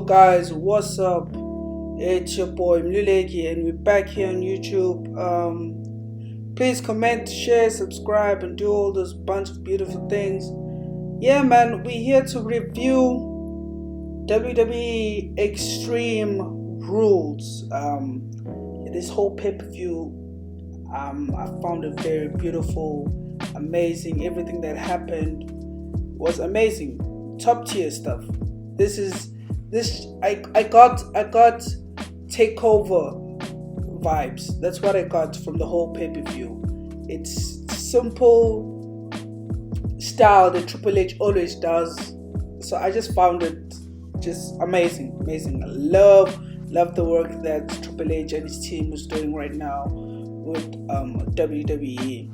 Guys, what's up? It's your boy Mluleki, and we're back here on YouTube. Please comment, share, subscribe, and do all those bunch of beautiful things. Yeah, man, we're here to review WWE Extreme Rules. This whole pay-per-view, I found it very beautiful, amazing. Everything that happened was amazing, top tier stuff. I got takeover vibes. That's what I got from the whole pay-per-view. It's simple style that Triple H always does. So I just found it just amazing. I love the work that Triple H and his team was doing right now with WWE,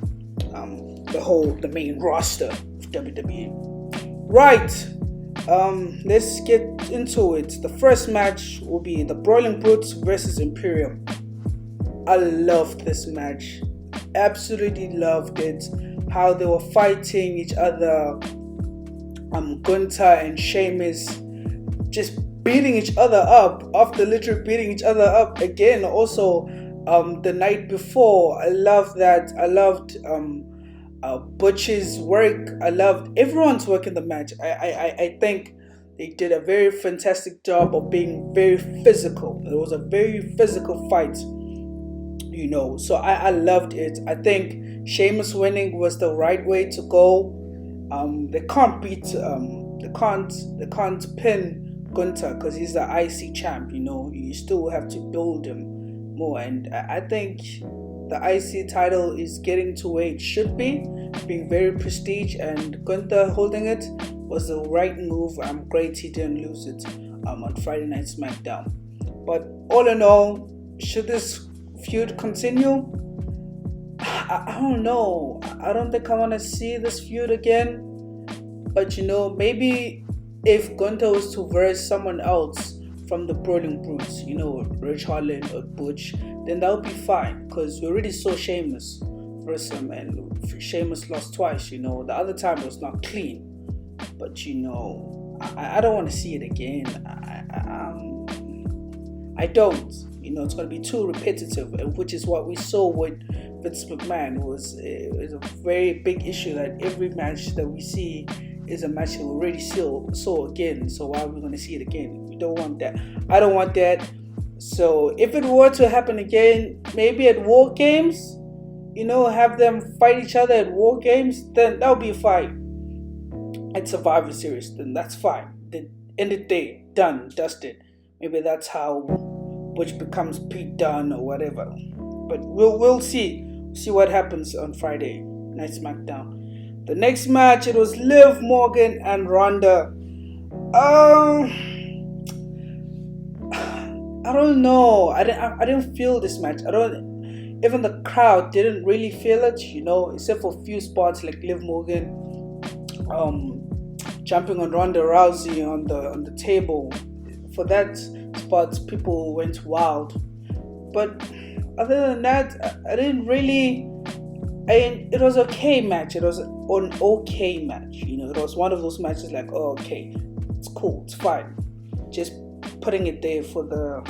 the main roster of WWE. Right. Let's get into it. The first match will be the Brawling Brutes versus Imperium. I loved this match. Absolutely loved it. How they were fighting each other. Gunther and Sheamus just beating each other up after literally beating each other up again. Also, the night before, I loved that. I loved Butch's work. I loved everyone's work in the match. I think they did a very fantastic job of being very physical. It was a very physical fight, so I loved it. I think Sheamus winning was the right way to go. They can't pin Gunther because he's the IC champ. You still have to build him more, and I think the IC title is getting to where it should be, being very prestige, and Gunther holding it was the right move. I'm great he didn't lose it on Friday Night SmackDown. But all in all, should this feud continue? I don't know. I don't think I want to see this feud again. But maybe if Gunther was to verse someone else from the Brawling Brutes, Rich Holland or Butch, then that would be fine, because we already saw Sheamus versus him, and Sheamus lost twice. The other time it was not clean, but I don't want to see it again. I don't. It's going to be too repetitive, which is what we saw with Vince McMahon. It was a very big issue that every match that we see is a match that we already saw again. So why are we going to see it again? We don't want that. I don't want that. So if it were to happen again, maybe at War Games, have them fight each other at War Games, then that would be fine. At Survivor Series, then that's fine. The end of the day, done, dusted. Maybe that's how Butch becomes Pete Dunne or whatever. But we'll see what happens on Friday Night SmackDown. The next match, it was Liv Morgan and Ronda. I don't know. I didn't feel this match. Even the crowd didn't really feel it, except for a few spots like Liv Morgan jumping on Ronda Rousey on the table. For that spot, people went wild. But other than that, I didn't really. It was okay match. It was an okay match. It was one of those matches like, oh, okay, it's cool, it's fine. Just putting it there for the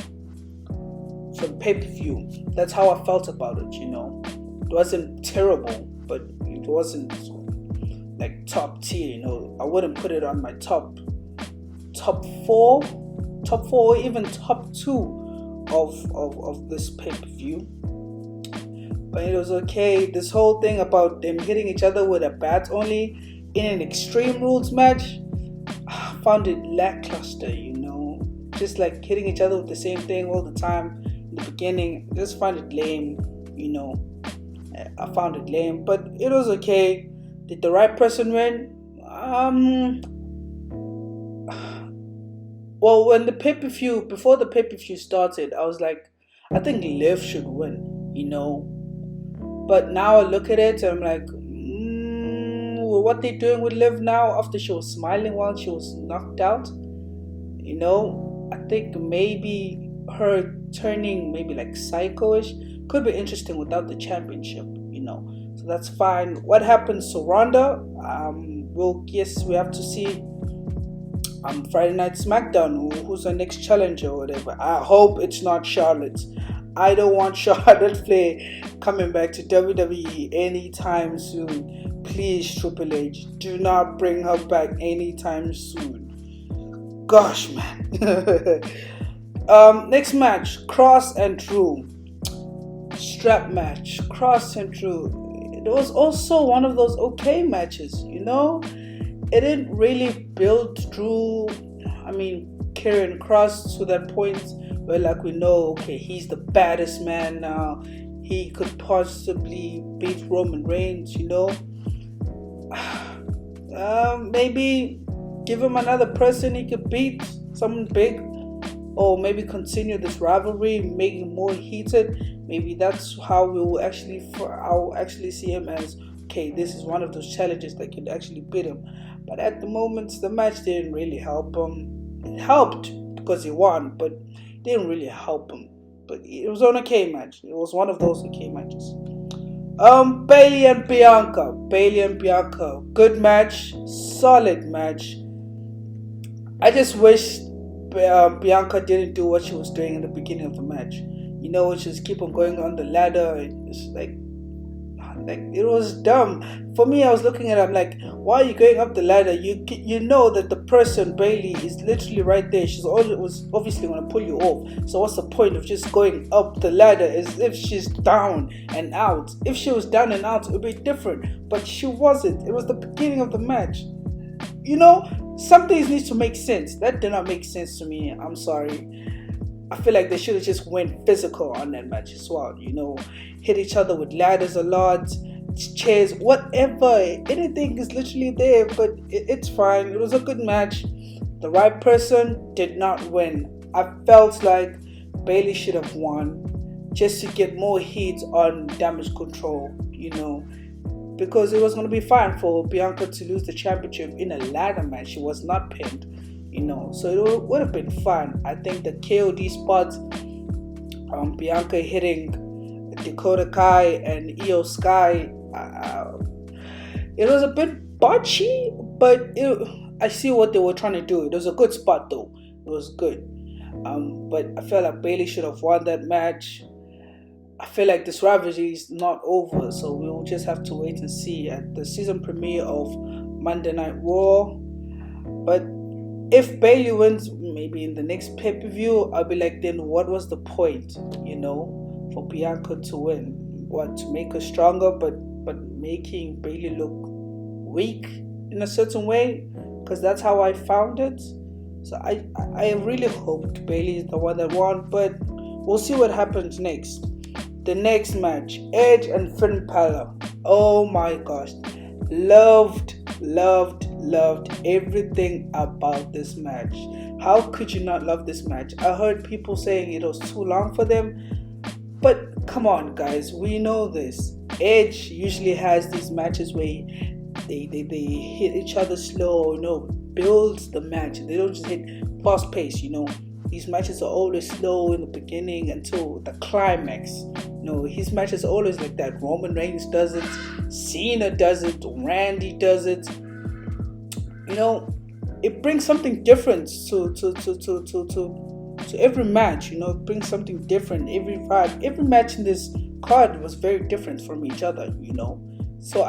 pay-per-view. That's how I felt about it. It wasn't terrible, but it wasn't like top tier. I wouldn't put it on my top four, or even top 2 of this pay-per-view. But it was okay. This whole thing about them hitting each other with a bat only in an Extreme Rules match, I found it lackluster, just like hitting each other with the same thing all the time in the beginning. I just found it lame, I found it lame, but it was okay. Did the right person win? Well, when before the pay-per-view started, I was like, I think Liv should win, But now I look at it and I'm like, what they doing with Liv now after she was smiling while she was knocked out? I think maybe her turning maybe like psycho-ish could be interesting without the championship, So that's fine. What happens to Ronda? We have to see Friday Night SmackDown. Who's the next challenger or whatever? I hope it's not Charlotte. I don't want Charlotte Flair coming back to WWE anytime soon. Please, Triple H, do not bring her back anytime soon. Gosh, man. Next match, Cross and Drew. Strap match, Cross and Drew. It was also one of those okay matches, you know? It didn't really build Drew, Karrion Kross to that point where, like, we know, okay, he's the baddest man now. He could possibly beat Roman Reigns, you know? Maybe give him another person he could beat, someone big, or maybe continue this rivalry, make it more heated. Maybe that's how I'll actually see him as, okay, this is one of those challenges that could actually beat him. But at the moment, the match didn't really help him. It helped because he won, but it didn't really help him. But it was an okay match. It was one of those okay matches. Bayley and Bianca. Good match. Solid match. I just wish Bianca didn't do what she was doing in the beginning of the match. You know, just keep on going on the ladder. It's like it was dumb. For me, I was looking at it, I'm like, why are you going up the ladder? You know that the person, Bayley, is literally right there. She's was obviously going to pull you off. So what's the point of just going up the ladder as if she's down and out? If she was down and out, it would be different. But she wasn't. It was the beginning of the match. You know, some things need to make sense. That did not make sense to me. I'm sorry. I feel like they should have just went physical on that match as well. You know, hit each other with ladders a lot, chairs, whatever. Anything is literally there, but it's fine. It was a good match. The right person did not win. I felt like Bayley should have won just to get more heat on Damage Control, you know, because it was going to be fine for Bianca to lose the championship in a ladder match. She was not pinned. You know, so it would have been fun. I think the KOD spot, Bianca hitting Dakota Kai and Io Sky, it was a bit botchy, but I see what they were trying to do. It was a good spot though. It was good. But I felt like Bayley should have won that match. I feel like this rivalry is not over, so we will just have to wait and see at the season premiere of Monday Night Raw. But if Bayley wins, maybe in the next pay-per-view, I'll be like, then what was the point, you know, for Bianca to win? What, to make her stronger, but making Bayley look weak in a certain way? Because that's how I found it. So I really hoped Bayley is the one that won, but we'll see what happens next. The next match, Edge and Finn Balor. Oh my gosh. Loved everything about this match. How could you not love this match? I heard people saying it was too long for them, but come on guys, we know this. Edge usually has these matches where they hit each other slow, you know, builds the match. They don't just hit fast pace, you know. These matches are always slow in the beginning until the climax. You know, his matches are always like that. Roman Reigns does it, Cena does it, Randy does it. You know, it brings something different to every match. You know, it brings something different. Every match in this card was very different from each other. You know, so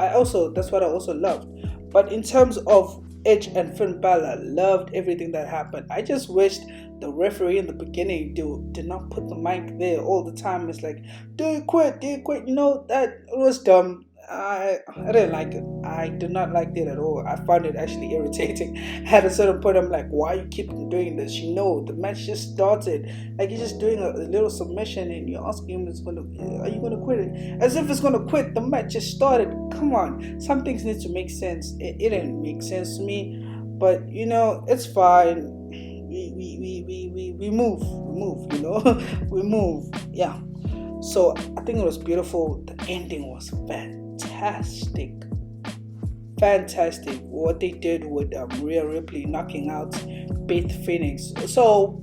that's what I also loved. But in terms of Edge and Finn Balor, loved everything that happened. I just wished the referee in the beginning did not put the mic there all the time. It's like, do you quit? You know, that was dumb. I didn't like it. I did not like it at all. I found it actually irritating. At a certain point, I'm like, why you keep doing this? You know, the match just started. Like, you're just doing a little submission and you're asking him, are you going to quit it? As if it's going to quit. The match just started. Come on. Some things need to make sense. It didn't make sense to me. But, you know, it's fine. We move, you know. We move. Yeah. So, I think it was beautiful. The ending was fantastic what they did with Rhea Ripley knocking out Beth Phoenix. So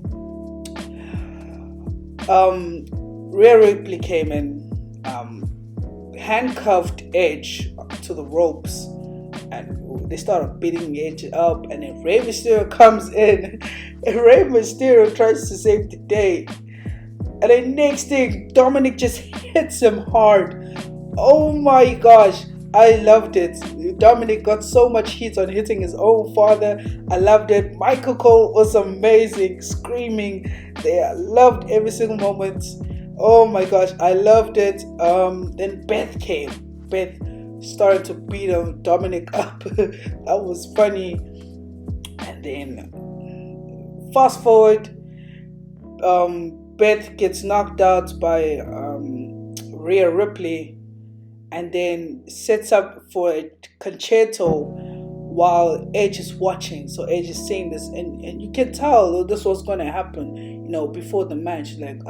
Rhea Ripley came in, handcuffed Edge to the ropes, and So they started beating Edge up, and then Rey Mysterio comes in, and Rey Mysterio tries to save the day. And then next thing, Dominic just hits him hard. Oh my gosh, I loved it. Dominic got so much heat on hitting his own father. I loved it. Michael Cole was amazing, screaming. I loved every single moment. Oh my gosh, I loved it. Then Beth came. Beth started to beat Dominic up. That was funny. And then fast forward, Beth gets knocked out by Rhea Ripley, and then sets up for a concerto while Edge is watching. So Edge is seeing this, and you can tell this was going to happen, before the match. Like,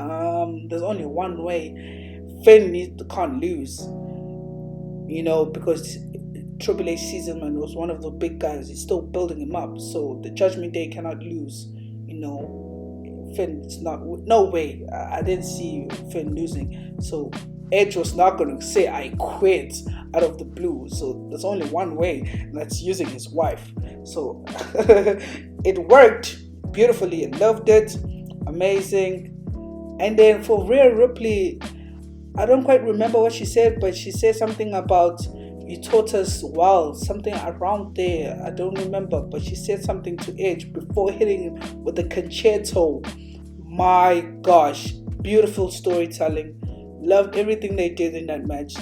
there's only one way. Finn can't lose, because Triple H season man was one of the big guys. He's still building him up, so the Judgment Day cannot lose. Finn, it's not, no way. I didn't see Finn losing. So Edge was not going to say I quit out of the blue. So there's only one way, and that's using his wife. So it worked beautifully. I loved it. Amazing. And then for Rhea Ripley, I don't quite remember what she said, but she said something about you taught us well, something around there. I don't remember, but she said something to Edge before hitting him with the concerto. My gosh, beautiful storytelling. Loved everything they did in that match.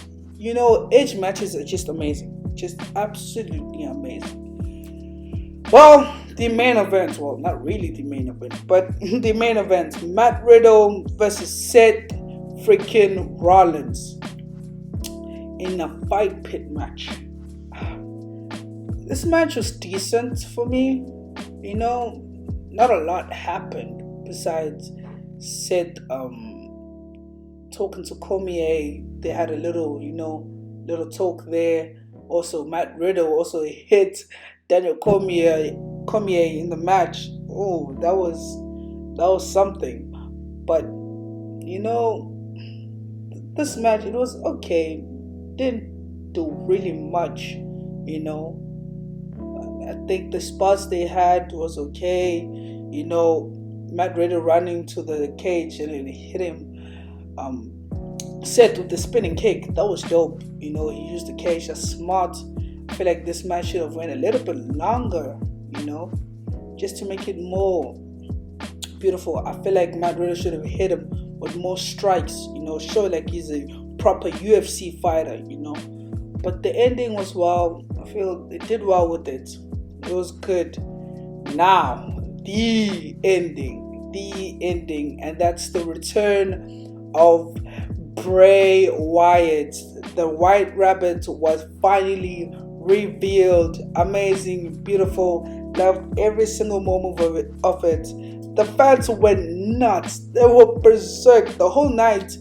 Edge matches are just amazing. Just absolutely amazing. Well, the main event, well, not really the main event, but the main event, Matt Riddle versus Seth freaking Rollins in a fight pit match. This match was decent for me. Not a lot happened besides Seth talking to Cormier. They had a little little talk there. Also, Matt Riddle also hit Daniel Cormier in the match. Oh, that was something. But this match, it was okay. Didn't do really much. I think the spots they had was okay. Matt Riddle running to the cage and then hit him Seth with the spinning kick. That was dope. He used the cage. That's smart. I feel like this match should have went a little bit longer, just to make it more beautiful. I feel like Matt Riddle should have hit him with more strikes, show like he's a proper UFC fighter, But the ending was well. I feel they did well with it. It was good. Now, the ending, and that's the return of Bray Wyatt. The White Rabbit was finally revealed. Amazing, beautiful. Loved every single moment of it. The fans went nuts. They were berserk the whole night.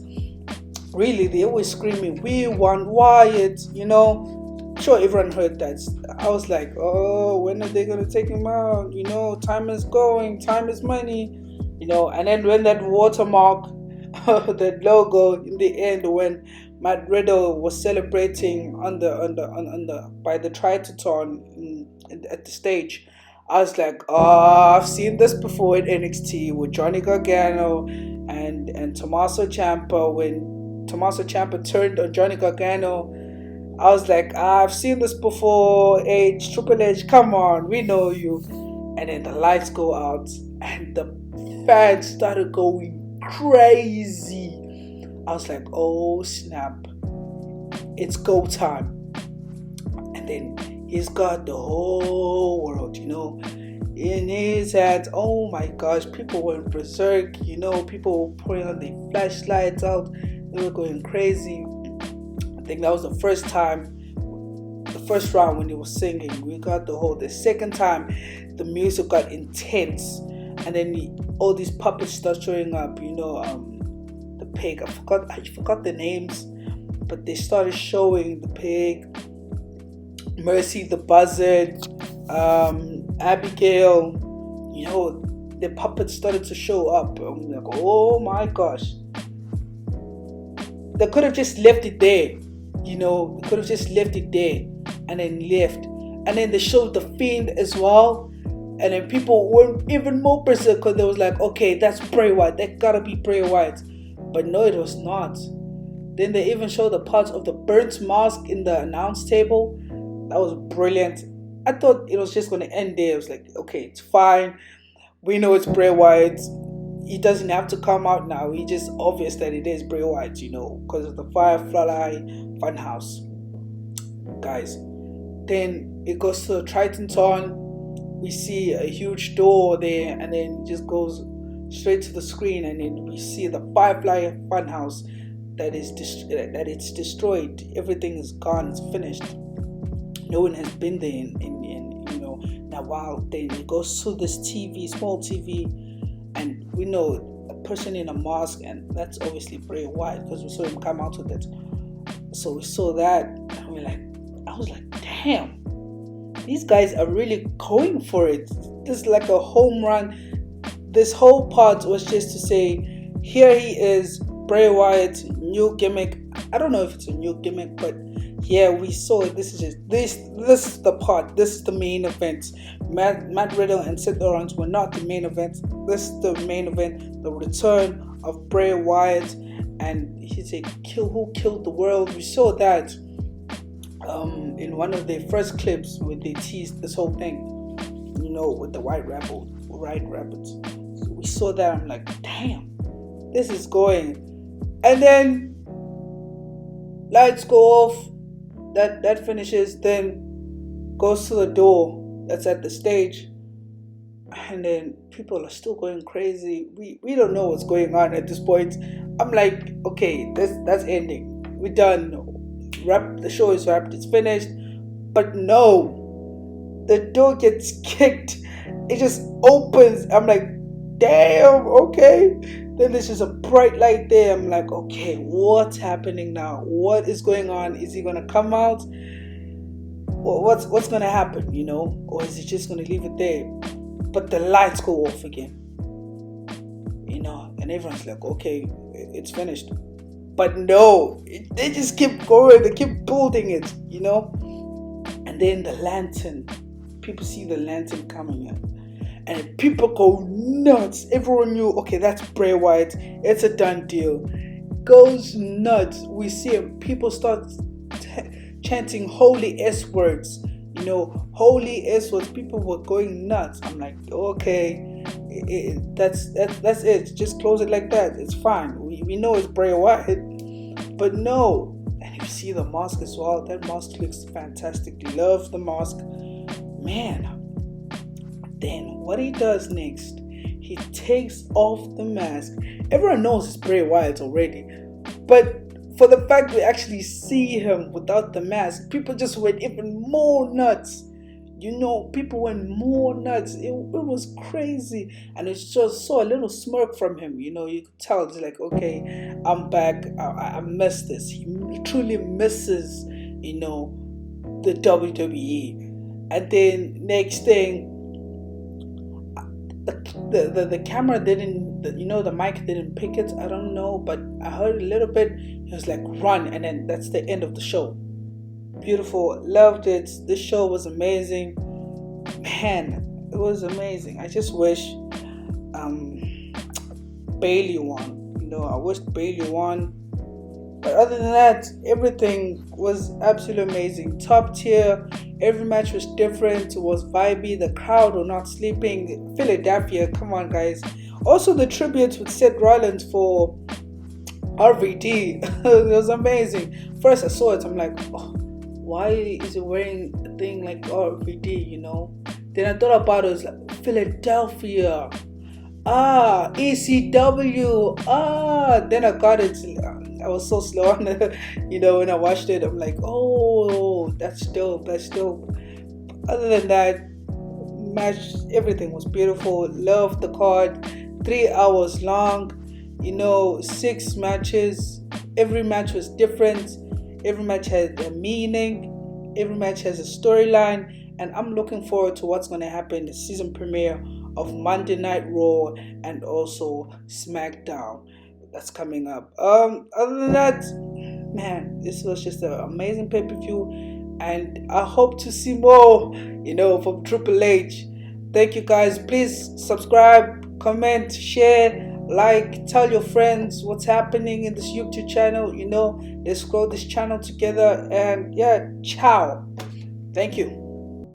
Really, they were screaming, "We want Wyatt!" Sure, everyone heard that. I was like, "Oh, when are they gonna take him out?" Time is going, time is money. And then when that watermark, that logo in the end, when Matt Riddle was celebrating by the Triton at the stage, I was like, oh, I've seen this before in NXT with Johnny Gargano and Tommaso Ciampa. When Tommaso Ciampa turned on Johnny Gargano, I was like, I've seen this before. Triple H, come on, we know you. And then the lights go out and the fans started going crazy. I was like, oh snap, it's go time. And then he's got the whole world, in his hands. Oh my gosh, people went berserk. People were putting on their flashlights out. They were going crazy. I think that was the first round when he was singing. We got the second time the music got intense, and then all these puppets start showing up. The pig. I forgot the names, but they started showing the pig, Mercy the buzzard, Abigail. The puppets started to show up. I'm like, oh my gosh. They could have just left it there. They could have just left it there and then left. And then they showed the Fiend as well. And then people were even more berserk because they was like, okay, that's Bray Wyatt. That gotta be Bray Wyatt. But no, it was not. Then they even showed the parts of the burnt mask in the announce table. That was brilliant. I thought it was just going to end there. I was like, okay, it's fine. We know it's Bray Wyatt. He doesn't have to come out now. It's just obvious that it is Bray Wyatt, because of the Firefly Funhouse. Guys. Then it goes to Tritonton. We see a huge door there, and then it just goes straight to the screen, and then we see the Firefly Funhouse that it's destroyed. Everything is gone. It's finished. No one has been there in a while. Then it goes to this TV, small TV, and we know a person in a mask, and that's obviously Bray Wyatt because we saw him come out with it. So we saw that, and I was like, damn. These guys are really going for it. This is like a home run. This whole part was just to say, here he is, Bray Wyatt, new gimmick. I don't know if it's a new gimmick, but yeah, we saw it. This is the part. This is the main event. Matt Riddle and Seth Rollins were not the main event. This is the main event. The return of Bray Wyatt, and he said, "Who killed the world?" We saw that. In one of their first clips where they teased this whole thing, with the White Rabbits. So we saw that. I'm like, damn, this is going. And then lights go off. That finishes. Then goes to the door that's at the stage, and then people are still going crazy. We don't know what's going on at this point. I'm like, okay, that's ending. We're done. The show is wrapped, it's finished. But no, the door gets kicked. It just opens. I'm like, damn, okay. Then there's just a bright light there. I'm like, okay, what's happening now? What is going on? Is he gonna come out? What's gonna happen, or is he just gonna leave it there? But the lights go off again, and everyone's like, okay, it's finished. But no, they just keep going. They keep building it, And then the lantern. People see the lantern coming in. And people go nuts. Everyone knew, okay, that's Bray Wyatt. It's a done deal. Goes nuts. We see people start chanting holy S words. Holy S words. People were going nuts. I'm like, okay, that's it. Just close it like that. It's fine. We know it's Bray Wyatt, but no. And you see the mask as well. That mask looks fantastic. Love the mask, man. Then what he does next? He takes off the mask. Everyone knows it's Bray Wyatt already, but for the fact we actually see him without the mask, people just went even more nuts. People went more nuts. It was crazy. And it's just saw a little smirk from him. You could tell it's like, okay, I'm back. I missed this. He truly misses, the WWE. And then next thing, the camera didn't, the mic didn't pick it. I don't know, but I heard a little bit. He was like, run. And then that's the end of the show. Beautiful. Loved it. This show was amazing. Man, it was amazing. I just wish Bayley won. I wish Bayley won. But other than that, everything was absolutely amazing. Top tier. Every match was different. It was vibey. The crowd were not sleeping. Philadelphia, come on, guys. Also, the tributes with Seth Rollins for RVD. It was amazing. First, I saw it. I'm like, oh, why is he wearing a thing like RVD, Then I thought about it. It was like Philadelphia. ECW. Then I got it. I was so slow on it, when I watched it. I'm like, oh, that's dope. Other than that, match, everything was beautiful. Loved the card. 3 hours long. 6 matches. Every match was different. Every match had a meaning. Every match has a storyline. And I'm looking forward to what's going to happen in the season premiere of Monday Night Raw and also SmackDown. That's coming up. Other than that, man, this was just an amazing pay-per-view. and I hope to see more, from Triple H. Thank you guys. Please subscribe, comment, share, like, tell your friends what's happening in this YouTube channel. Let's grow this channel together. And yeah, ciao. Thank you.